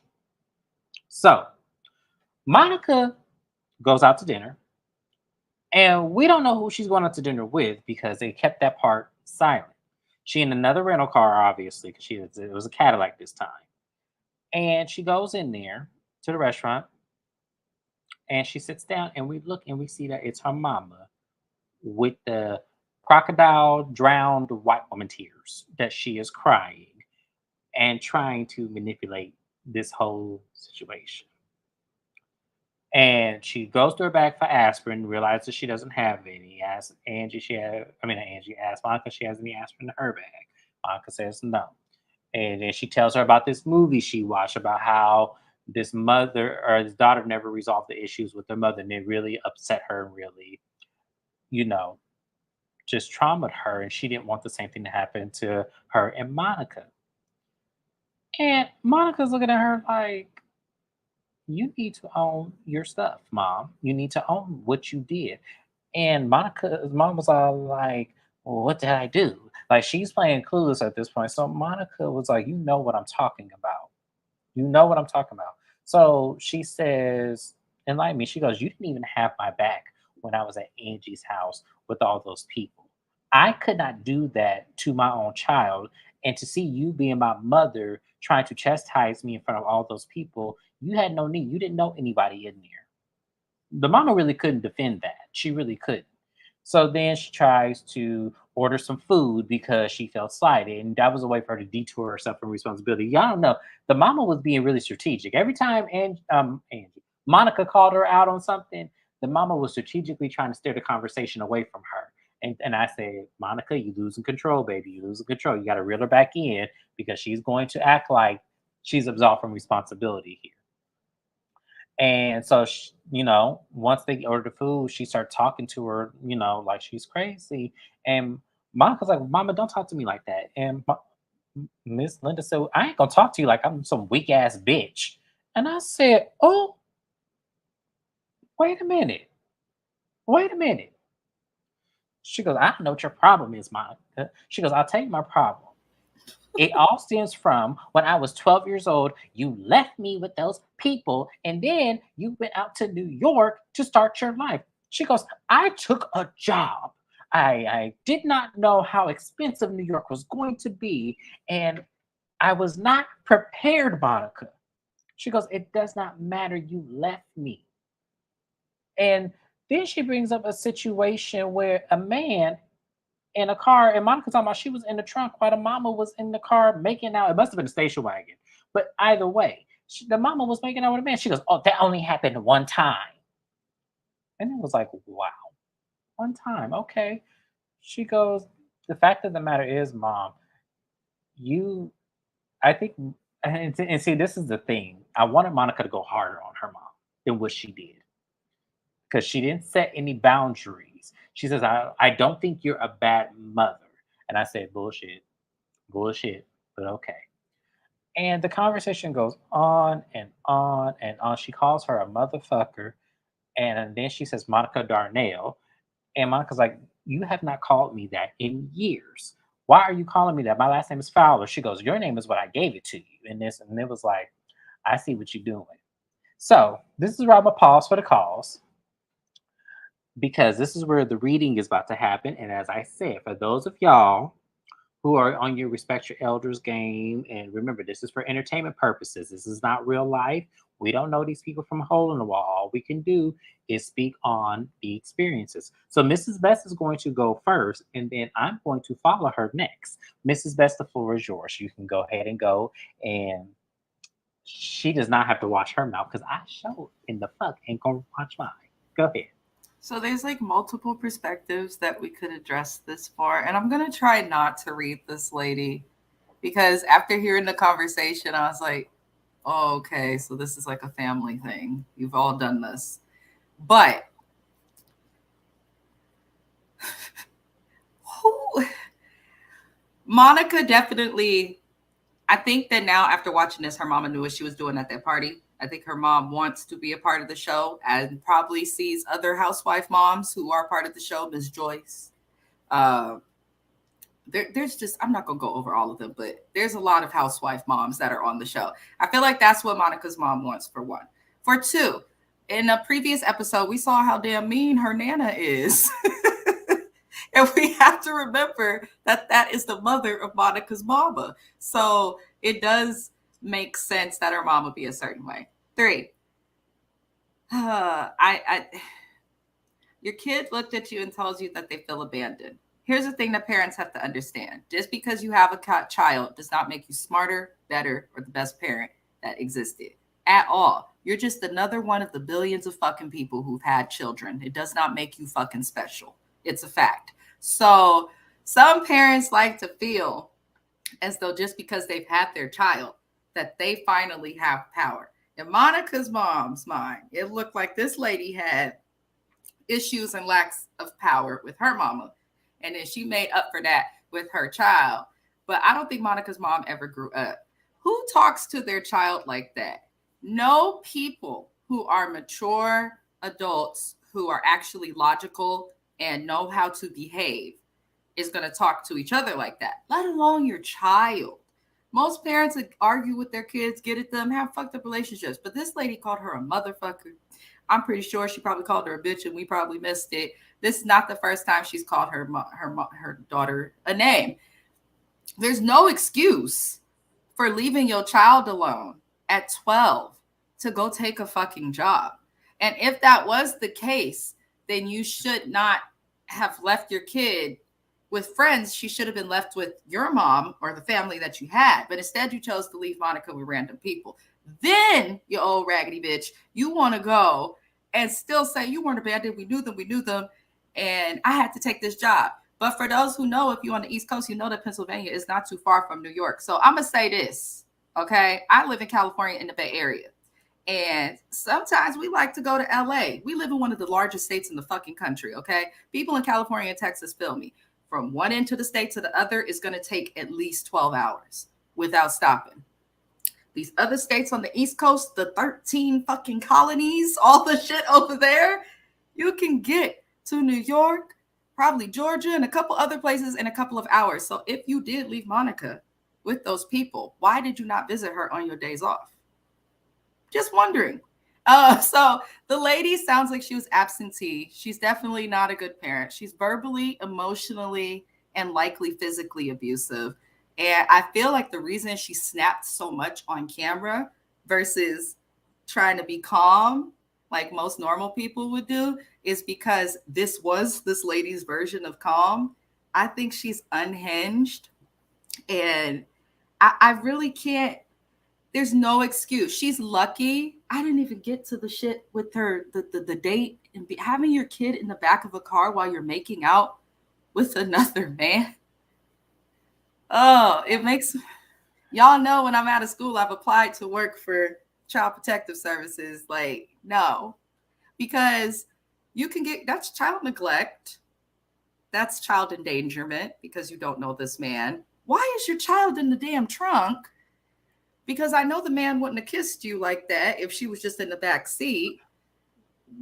A: So Monica goes out to dinner, and we don't know who she's going out to dinner with because they kept that part silent. She in another rental car, obviously, because it was a Cadillac this time. And she goes in there to the restaurant, and she sits down, and we look and we see that it's her mama with the crocodile drowned white woman tears that she is crying and trying to manipulate this whole situation. And she goes to her bag for aspirin, realizes she doesn't have any. Asks Angie, Angie asks Monica if she has any aspirin in her bag. Monica says no. And then she tells her about this movie she watched about how this mother or this daughter never resolved the issues with their mother, and it really upset her and really, you know, just traumatized her. And she didn't want the same thing to happen to her and Monica. And Monica's looking at her like, you need to own your stuff, mom. You need to own what you did. And Monica's mom was all like, well, what did I do? Like she's playing clueless at this point. So Monica was like, you know what I'm talking about. You know what I'm talking about. So she says, enlighten me. She goes, you didn't even have my back when I was at Angie's house with all those people. I could not do that to my own child. And to see you being my mother trying to chastise me in front of all those people, you had no need. You didn't know anybody in there. The mama really couldn't defend that. She really couldn't. So then she tries to order some food because she felt slighted, and that was a way for her to detour herself from responsibility. Y'all don't know. The mama was being really strategic. Every time Angie, Monica called her out on something, the mama was strategically trying to steer the conversation away from her. And I said, Monica, you losing control, baby. You losing control. You got to reel her back in because she's going to act like she's absolved from responsibility here. And so, once they ordered the food, she started talking to her, like she's crazy. And Monica's like, Mama, don't talk to me like that. And Miss Linda said, "Well, I ain't gonna talk to you like I'm some weak ass bitch." And I said, "Oh, wait a minute. Wait a minute." She goes, "I don't know what your problem is, Monica." She goes, "I'll tell you my problem. It all stems from when I was 12 years old. You left me with those people, and then you went out to New York to start your life." She goes, "I took a job. I did not know how expensive New York was going to be, and I was not prepared, Monica." She goes, "It does not matter. You left me." And then she brings up a situation where a man in a car, and Monica's talking about she was in the trunk while the mama was in the car making out. It must have been a station wagon, but either way, the mama was making out with a man. She goes, "Oh, that only happened one time," and it was like, "Wow, one time, okay." She goes, "The fact of the matter is, mom, you, I think, and see, this is the thing. I wanted Monica to go harder on her mom than what she did because she didn't set any boundaries. She says, I don't think you're a bad mother." And I said, bullshit, bullshit, but okay. And the conversation goes on and on and on. She calls her a motherfucker. And then she says, Monica Darnell. And Monica's like, "You have not called me that in years. Why are you calling me that? My last name is Fowler." She goes, "Your name is what I gave it to you." And it was like, I see what you're doing. So this is where I'm going to pause for the calls because this is where the reading is about to happen. And as I said, for those of y'all who are on your respect your elders game, and remember, this is for entertainment purposes. This is not real life. We don't know these people from a hole in the wall. All we can do is speak on the experiences. So Mrs. Best is going to go first, and then I'm going to follow her next. Mrs. Best, the floor is yours. You can go ahead and go, and she does not have to watch her mouth because I showed in the fuck ain't gonna watch mine. Go ahead.
B: So there's like multiple perspectives that we could address this for. And I'm going to try not to read this lady because after hearing the conversation, I was like, oh, okay, so this is like a family thing. You've all done this. But who Monica definitely, I think that now after watching this, her mama knew what she was doing at that party. I think her mom wants to be a part of the show and probably sees other housewife moms who are part of the show, Miss Joyce. Uh, there's just, I'm not going to go over all of them, but there's a lot of housewife moms that are on the show. I feel like that's what Monica's mom wants, for one. For two, in a previous episode, we saw how damn mean her Nana is. And we have to remember that that is the mother of Monica's mama. So it does make sense that her mom would be a certain way. Three, I your kid looked at you and tells you that they feel abandoned. Here's the thing that parents have to understand. Just because you have a child does not make you smarter, better, or the best parent that existed at all. You're just another one of the billions of fucking people who've had children. It does not make you fucking special. It's a fact. So some parents like to feel as though just because they've had their child, that they finally have power. In Monica's mom's mind, it looked like this lady had issues and lacks of power with her mama. And then she made up for that with her child. But I don't think Monica's mom ever grew up. Who talks to their child like that? No people who are mature adults who are actually logical and know how to behave is going to talk to each other like that, let alone your child. Most parents argue with their kids, get at them, have fucked up relationships. But this lady called her a motherfucker. I'm pretty sure she probably called her a bitch and we probably missed it. This is not the first time she's called her daughter a name. There's no excuse for leaving your child alone at 12 to go take a fucking job. And if that was the case, then you should not have left your kid with friends. She should have been left with your mom or the family that you had. But instead, you chose to leave Monica with random people. Then, you old raggedy bitch, you want to go and still say you weren't abandoned. We knew them. And I had to take this job. But for those who know, if you're on the East Coast, you know that Pennsylvania is not too far from New York. So I'm going to say this, okay? I live in California in the Bay Area. And sometimes we like to go to LA. We live in one of the largest states in the fucking country, okay? People in California and Texas feel me. From one end of the state to the other is going to take at least 12 hours without stopping. These other states on the East Coast, the 13 fucking colonies, all the shit over there, you can get to New York, probably Georgia, and a couple other places in a couple of hours. So if you did leave Monica with those people, why did you not visit her on your days off? Just wondering. So the lady sounds like she was absentee. She's definitely not a good parent. She's verbally, emotionally, and likely physically abusive. And I feel like the reason she snapped so much on camera versus trying to be calm, like most normal people would do, is because this was this lady's version of calm. I think she's unhinged. And I really can't. There's no excuse. She's lucky. I didn't even get to the shit with her, the date and having your kid in the back of a car while you're making out with another man. Oh, it makes, y'all know when I'm out of school, I've applied to work for Child Protective Services. Like, no, because you can get, that's child neglect. That's child endangerment because you don't know this man. Why is your child in the damn trunk? Because I know the man wouldn't have kissed you like that if she was just in the back seat.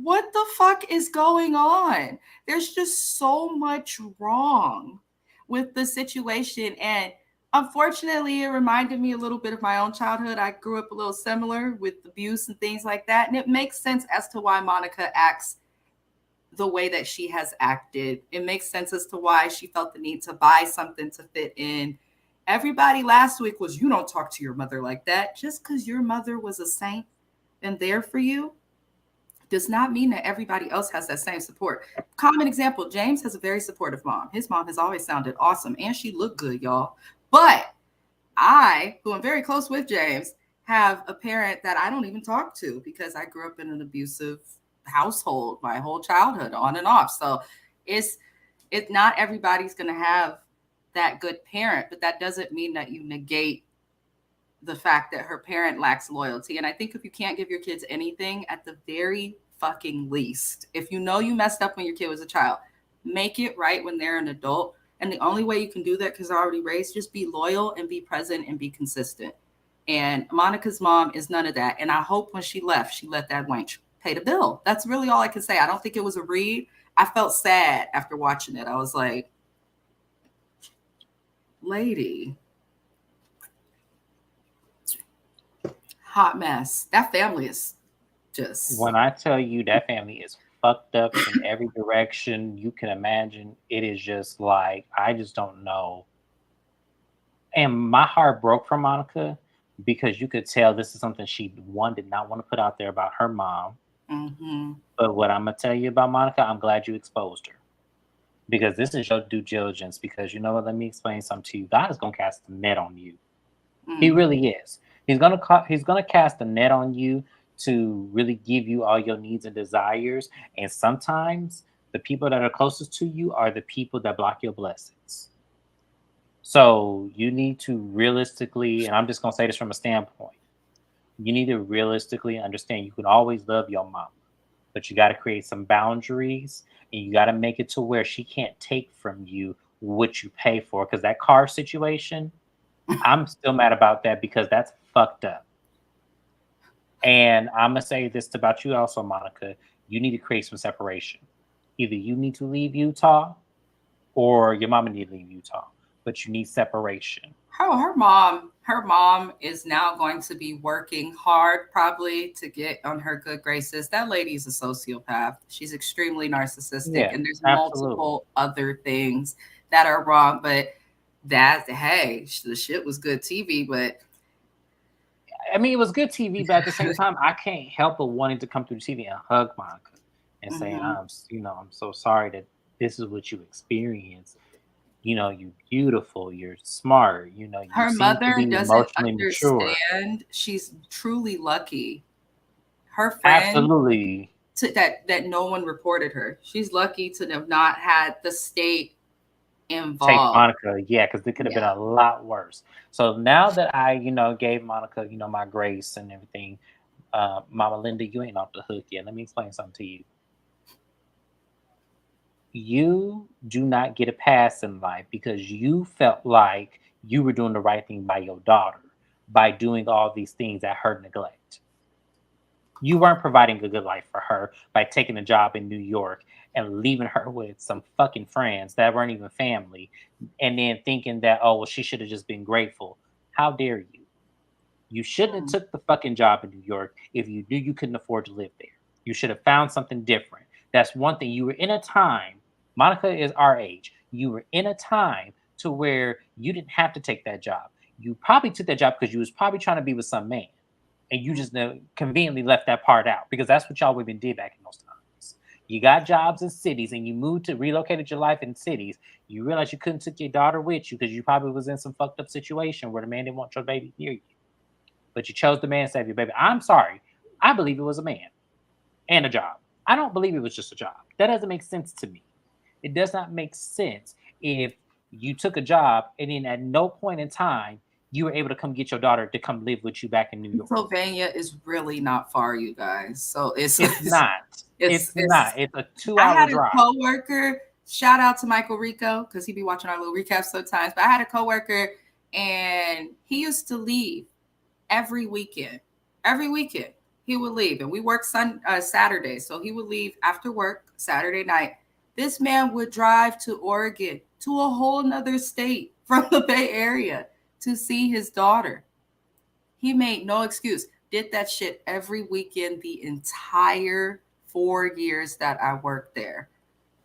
B: What the fuck is going on? There's just so much wrong with the situation. And unfortunately, it reminded me a little bit of my own childhood. I grew up a little similar with abuse and things like that. And it makes sense as to why Monica acts the way that she has acted. It makes sense as to why she felt the need to buy something to fit in. Everybody last week was, you don't talk to your mother like that. Just because your mother was a saint and there for you does not mean that everybody else has that same support. Common example, James has a very supportive mom. His mom has always sounded awesome and she looked good, y'all. But I, who am very close with James, have a parent that I don't even talk to because I grew up in an abusive household my whole childhood, on and off. So it's not everybody's going to have that good parent, but that doesn't mean that you negate the fact that her parent lacks loyalty. And I think if you can't give your kids anything, at the very fucking least, if you know you messed up when your kid was a child, make it right when they're an adult. And the only way you can do that, because they're already raised, just be loyal and be present and be consistent. And Monica's mom is none of that. And I hope when she left, she let that wench pay the bill. That's really all I can say. I don't think it was a read. I felt sad after watching it. I was like, lady, hot mess. That family is just.
A: When I tell you that family is fucked up in every direction you can imagine, it is just like, I just don't know. And my heart broke for Monica because you could tell this is something she did not want to put out there about her mom.
B: Mm-hmm.
A: But what I'm gonna tell you about Monica, I'm glad you exposed her because this is your due diligence. Because you know what? Let me explain something to you. God is gonna cast a net on you. He really is. He's gonna cast a net on you to really give you all your needs and desires. And sometimes the people that are closest to you are the people that block your blessings. So you need to realistically, and I'm just gonna say this from a standpoint, you need to realistically understand you can always love your mama, but you got to create some boundaries and you got to make it to where she can't take from you what you pay for. Because that car situation, I'm still mad about that because that's fucked up. And I'm gonna say this about you also, Monica. You need to create some separation. Either you need to leave Utah or your mama need to leave Utah, but you need separation.
B: Her mom is now going to be working hard probably to get on her good graces. That lady's a sociopath. She's extremely narcissistic,
A: Yeah,
B: and there's
A: absolutely.
B: multiple other things that are wrong. But that, hey, the shit was good TV, but
A: I mean, it was good TV, but at the same time, I can't help but wanting to come through the TV and hug Monica and say,
B: mhm.
A: I'm so sorry that this is what you experienced. You're beautiful, you're smart, you
B: Her
A: seem to
B: mother
A: be
B: doesn't
A: emotionally mature.
B: understand. She's truly lucky. Her friend
A: Absolutely.
B: that no one reported her. She's lucky to have not had the state
A: Take
B: involved.
A: Monica, yeah, because it could have been
B: Yeah.
A: a lot worse. So now that I, gave Monica, my grace and everything, Mama Linda, you ain't off the hook yet. Let me explain something to you. You do not get a pass in life because you felt like you were doing the right thing by your daughter by doing all these things at her neglect. You weren't providing a good life for her by taking a job in New York and leaving her with some fucking friends that weren't even family and then thinking that, oh, well, she should have just been grateful. How dare you? You shouldn't have
B: Mm.
A: took the fucking job in New York if you knew you couldn't afford to live there. You should have found something different. That's one thing. You were in a time, Monica is our age. You were in a time to where you didn't have to take that job. You probably took that job because you was probably trying to be with some man. And you just conveniently left that part out because that's what y'all women did back in those times. You got jobs in cities and you moved to relocated your life in cities. You realized you couldn't take your daughter with you because you probably was in some fucked up situation where the man didn't want your baby near you, but you chose the man to save your baby. I'm sorry. I believe it was a man and a job. I don't believe it was just a job. That doesn't make sense to me. It does not make sense if you took a job and then at no point in time you were able to come get your daughter to come live with you back in New York.
B: Pennsylvania is really not far, you guys. So it's
A: It's not. It's
B: it's
A: not. It's a
B: I
A: 2 hour
B: had a
A: drive.
B: coworker, shout out to Michael Rico, because he be watching our little recaps sometimes. But I had a coworker and he used to leave every weekend. Every weekend he would leave, and we worked Saturday, so he would leave after work Saturday night. This man would drive to Oregon, to a whole nother state from the Bay Area, to see his daughter. He made no excuse. Did that shit every weekend the entire 4 years that I worked there.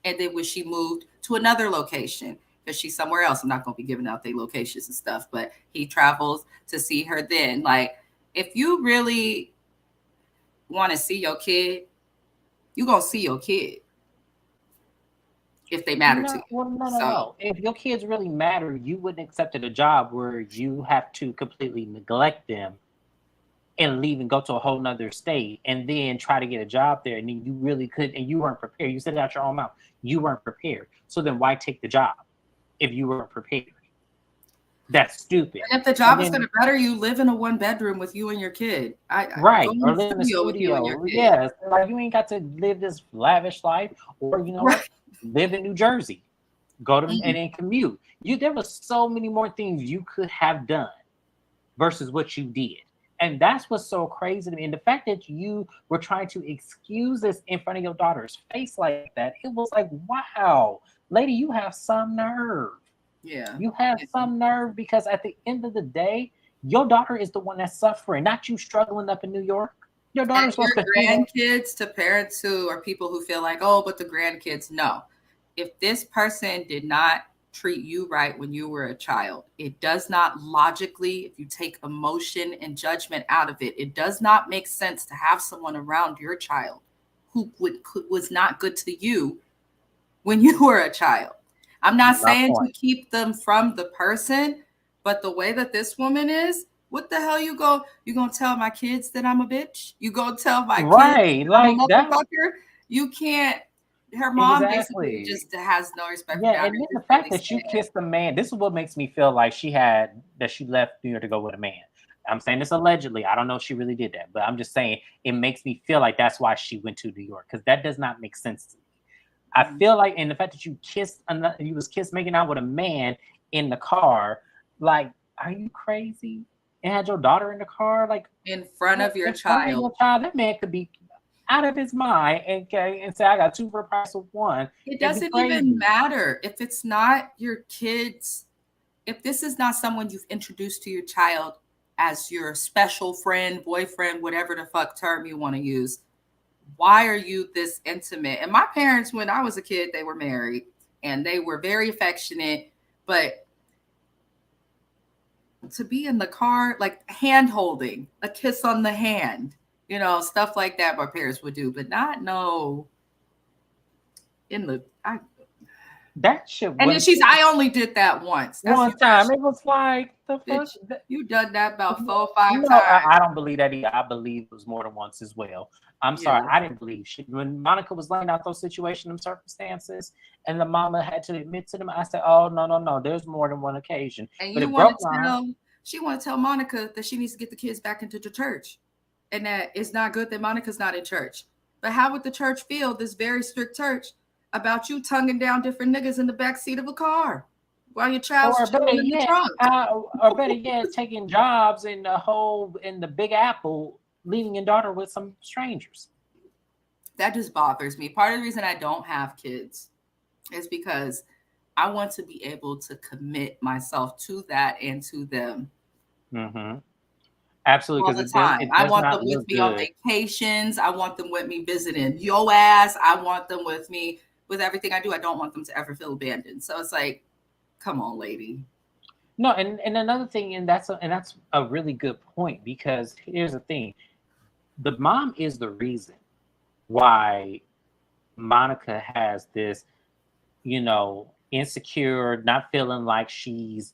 B: And then when she moved to another location, because she's somewhere else, I'm not going to be giving out their locations and stuff, but he travels to see her then. Like, if you really want to see your kid, you going to see your kid if they matter to
A: No,
B: you.
A: well, no, no,
B: So,
A: no. If your kids really matter, you wouldn't accept a job where you have to completely neglect them and leave and go to a whole nother state and then try to get a job there, and then you really could, and you weren't prepared. You said it out your own mouth. You weren't prepared. So then why take the job if you weren't prepared? That's stupid.
B: And if the
A: And
B: job is
A: then
B: going to better you, live in a 1 bedroom with you and your kid. I go
A: right,
B: in
A: or
B: the
A: live in the
B: studio with you and your
A: studio.
B: kid.
A: Yes, like you ain't got to live this lavish life, or you know
B: Right.
A: what? Live in New Jersey. Go to and
B: Mhm.
A: then commute. There was so many more things you could have done versus what you did. And that's what's so crazy to me. And the fact that you were trying to excuse this in front of your daughter's face like that, it was like, wow, lady, you have some nerve.
B: Yeah.
A: You have
B: Yeah.
A: some nerve, because at the end of the day, your daughter is the one that's suffering, not you struggling up in New York. Your
B: And
A: daughter's
B: your
A: supposed to do that.
B: grandkids, to parents who are people who feel like, oh, but the grandkids, no. If this person did not treat you right when you were a child, it does not logically, if you take emotion and judgment out of it, it does not make sense to have someone around your child who was not good to you when you were a child. I'm not
A: My
B: saying to
A: point.
B: keep them from the person, but the way that this woman is, what the hell you gonna tell my kids that I'm a bitch? You gonna tell my kids
A: Right.
B: I'm a
A: Like that.
B: motherfucker? You can't. Her mom basically
A: Exactly.
B: just has no respect for
A: Yeah, and
B: boundaries.
A: then the
B: It's
A: fact
B: really
A: that you
B: sad.
A: kissed a man, this is what makes me feel like she left New York to go with a man. I'm saying this allegedly. I don't know if she really did that, but I'm just saying it makes me feel like that's why she went to New York, because that does not make sense to me. I
B: Mhm.
A: feel like, and the fact that you was kissed making out with a man in the car, like, are you crazy? And had your daughter in the car, like,
B: In front of your
A: in front of
B: child.
A: your child, that man could be out of his mind and say, I got two for the price of one.
B: It
A: It'd be
B: doesn't even
A: crazy.
B: matter if it's not your kids. If this is not someone you've introduced to your child as your special friend, boyfriend, whatever the fuck term you want to use, why are you this intimate? And my parents, when I was a kid, they were married and they were very affectionate, but to be in the car, like hand holding, a kiss on the hand, stuff like that my parents would do, but not no in the I
A: That shit
B: and then
A: was
B: I only did that once. That's
A: one
B: you got
A: time. It was like the fuck.
B: bitch. You done that about 4 or 5
A: No,
B: times.
A: I don't believe that either. I believe it was more than once as well. I'm sorry,
B: Yeah.
A: I didn't believe shit. When Monica was laying out those situations and circumstances, and the mama had to admit to them, I said, "Oh no, no, no! There's more than one occasion."
B: And
A: But
B: you
A: it
B: want
A: broke
B: to
A: my heart.
B: tell she want to tell Monica that she needs to get the kids back into the church, and that it's not good that Monica's not in church. But how would the church feel, this very strict church, about you tonguing down different niggas in the back seat of a car while your child's
A: Or better
B: chilling in the
A: yet,
B: trunk?
A: or better yet, taking jobs in the Big Apple, leaving your daughter with some strangers.
B: That just bothers me. Part of the reason I don't have kids is because I want to be able to commit myself to that and to them
A: Mm-hmm. Absolutely,
B: all
A: because
B: the
A: it does
B: time.
A: it
B: I
A: does
B: want them
A: not
B: with
A: look
B: me on
A: good.
B: vacations. I want them with me visiting yo ass. I want them with me with everything I do. I don't want them to ever feel abandoned. So it's like, come on, lady.
A: No, and another thing, and that's a really good point, because here's the thing: the mom is the reason why Monica has this, insecure, not feeling like she's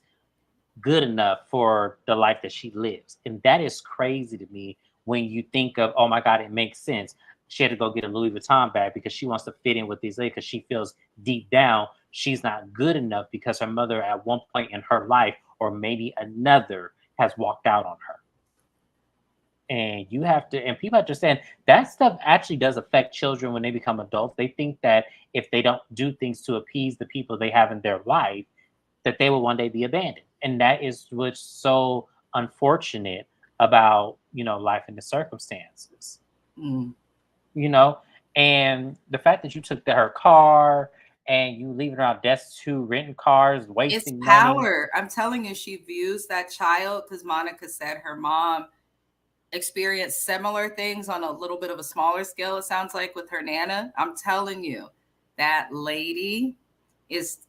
A: good enough for the life that she lives. And that is crazy to me when you think of, oh my God, it makes sense. She had to go get a Louis Vuitton bag because she wants to fit in with these ladies, because she feels deep down she's not good enough because her mother at one point in her life, or maybe another, has walked out on her. And people have to understand that stuff actually does affect children when they become adults. They think that if they don't do things to appease the people they have in their life, that they will one day be abandoned. And that is what's so unfortunate about, life and the circumstances,
B: Mm.
A: you know, and the fact that you took her car and you leaving her out destitute, renting cars,
B: It's
A: wasting money.
B: power. I'm telling you, she views that child because Monica said her mom experienced similar things on a little bit of a smaller scale, it sounds like, with her Nana. I'm telling you, that lady is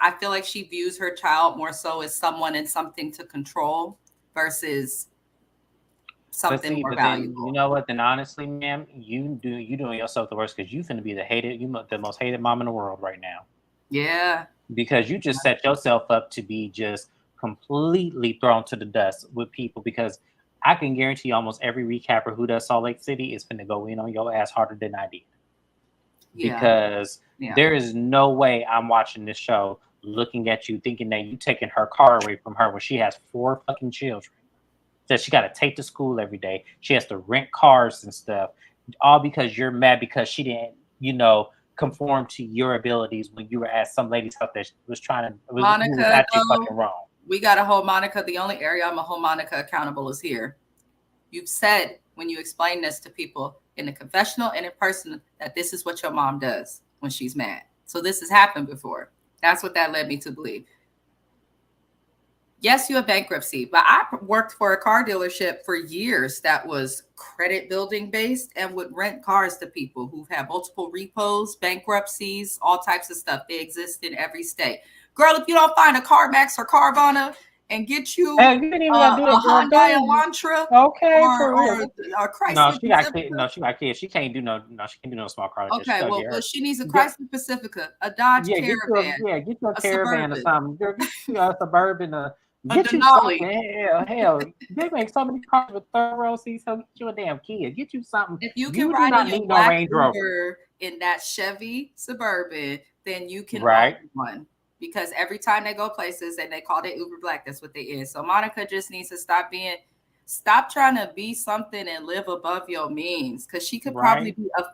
B: I feel like she views her child more so as someone and something to control versus
A: But
B: something
A: see,
B: more
A: but then you
B: valuable.
A: know what? Then honestly, ma'am, you doing yourself the worst, because you finna be the most hated mom in the world right now,
B: Yeah.
A: because you just set yourself up to be just completely thrown to the dust with people. Because I can guarantee almost every recapper who does Salt Lake City is finna go in on your ass harder than I did.
B: Yeah.
A: Because
B: Yeah.
A: there is no way I'm watching this show looking at you thinking that you taking her car away from her when she has 4 fucking children that she got to take to school every day. She has to rent cars and stuff, all because you're mad because she didn't, conform to your abilities when you were at some lady's house that was who was
B: Monica,
A: actually fucking wrong.
B: we got to hold Monica. The only area I'm going to hold Monica accountable is here. You've said when you explain this to people in the confessional and in person that this is what your mom does when she's mad. So this has happened before. That's what that led me to believe. Yes, you have bankruptcy, but I worked for a car dealership for years that was credit building based and would rent cars to people who've had multiple repos, bankruptcies, all types of stuff. They exist in every state. Girl, if you don't find a CarMax or Carvana and get you
A: You didn't even gotta do that, girl.
B: Hyundai Elantra
A: Okay, for real.
B: or Chrysler.
A: No, she got kids. No, she got kids. She can't do she can't do no small car. Like
B: okay, well, she needs a Chrysler Pacifica, a Dodge Caravan,
A: get you a Caravan
B: Suburban.
A: or something. Girl, get you a Suburban. Get you
B: Denali.
A: something. Hell, they make so many cars with third row seats. So get you a damn Kia. Get you something.
B: If you can ride in your black Uber in that Chevy Suburban, then you can own one. Because every time they go places and they call it Uber Black, that's what they is. So Monica just needs to stop trying to be something and live above your means. Because she could probably be a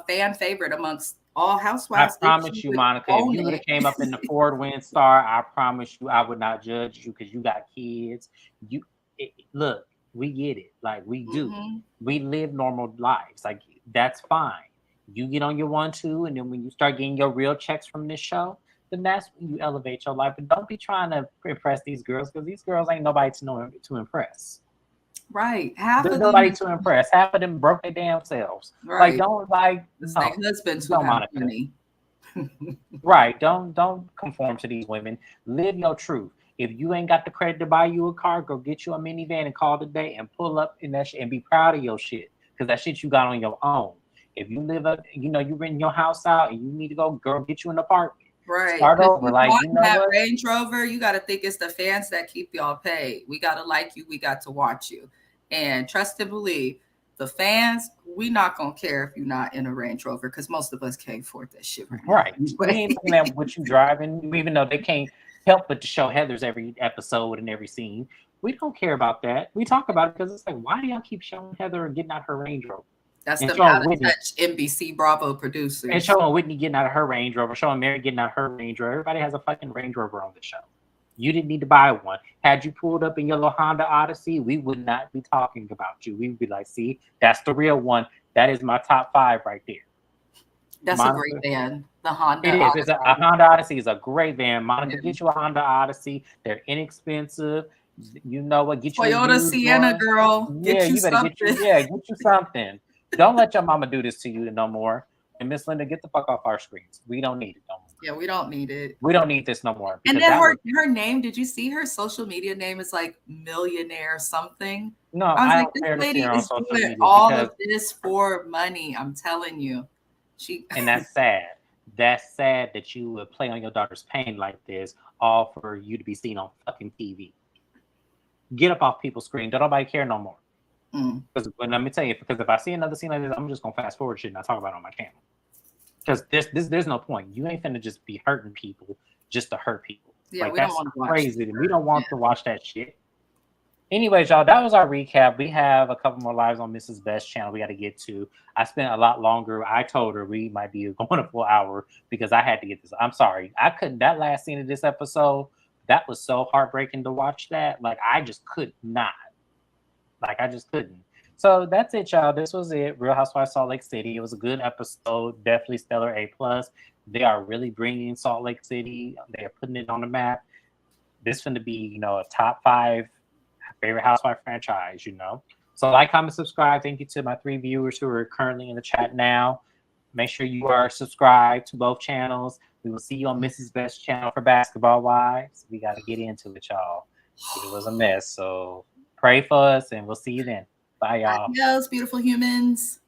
B: fan favorite amongst all housewives.
A: I promise you, Monica, if you would have came up in the Ford Windstar, I promise you I would not judge you because you got kids. Look, we get it. Like, we do. Mm-hmm. We live normal lives. Like, that's fine. You get on your 1-2, and then when you start getting your real checks from this show, then that's when you elevate your life. But don't be trying to impress these girls because these girls ain't nobody to impress.
B: Right.
A: There's nobody to impress. Half of them broke their damn selves.
B: Right.
A: Like, don't
B: husbands who have money.
A: Right. Don't conform to these women. Live your truth. If you ain't got the credit to buy you a car, go get you a minivan and call it a day and pull up in that shit and be proud of your shit because that shit you got on your own. If you live up, you renting your house out and you need to go, girl, get you an apartment.
B: Right.
A: Start over. Like,
B: that Range Rover, you got to think it's the fans that keep y'all paid. We got to like you. We got to watch you. And trust and believe, the fans, we not going to care if you're not in a Range Rover because most of us can't afford that shit
A: right now. We ain't looking at what you driving, even though they can't help but to show Heather's every episode and every scene. We don't care about that. We talk about it because it's like, why do y'all keep showing Heather getting out her Range Rover?
B: That's the out-of-touch NBC Bravo producers.
A: And showing Whitney getting out of her Range Rover, showing Mary getting out of her Range Rover. Everybody has a fucking Range Rover on the show. You didn't need to buy one. Had you pulled up in your little Honda Odyssey, we would not be talking about you. We would be like, see, that's the real one. That is my top 5 right there.
B: That's Monica, a great van. The Honda
A: It is. Odyssey. It's a Honda Odyssey is a great van. Monica, get you a Honda Odyssey. They're inexpensive. You know what? Get you
B: Toyota Sienna, girl.
A: Get you something. Get you something. Don't let your mama do this to you no more. And Miss Linda, get the fuck off our screens. We don't need it no more.
B: Yeah, we don't need it.
A: We don't need this no more.
B: And then her name, did you see her social media name is like millionaire something?
A: No,
B: I was like, this lady is doing all of this for money. I'm telling you.
A: And that's sad. That's sad that you would play on your daughter's pain like this, all for you to be seen on fucking TV. Get up off people's screen. Don't nobody care no more. Because let me tell you, because if I see another scene like this, I'm just gonna fast forward shit and I talk about it on my channel. Because there's no point. You ain't finna just be hurting people just to hurt people.
B: Yeah,
A: like,
B: we
A: that's
B: don't want to
A: crazy. We don't want to watch that shit. Anyways, y'all, that was our recap. We have a couple more lives on Mrs. Best channel we got to get to. I spent a lot longer. I told her we might be going a full hour because I had to get this. I'm sorry. I couldn't. That last scene of this episode, that was so heartbreaking to watch that. Like, I just could not. Like, I just couldn't. So that's it, y'all. This was it. Real Housewives Salt Lake City. It was a good episode. Definitely stellar A+. They are really bringing Salt Lake City. They are putting it on the map. This is going to be, a top 5 favorite housewife franchise, So like, comment, subscribe. Thank you to my 3 viewers who are currently in the chat now. Make sure you are subscribed to both channels. We will see you on Mrs. Best channel for Basketball Wives. We got to get into it, y'all. It was a mess. So pray for us, and we'll see you then. Bye, y'all.
B: Adios, beautiful humans.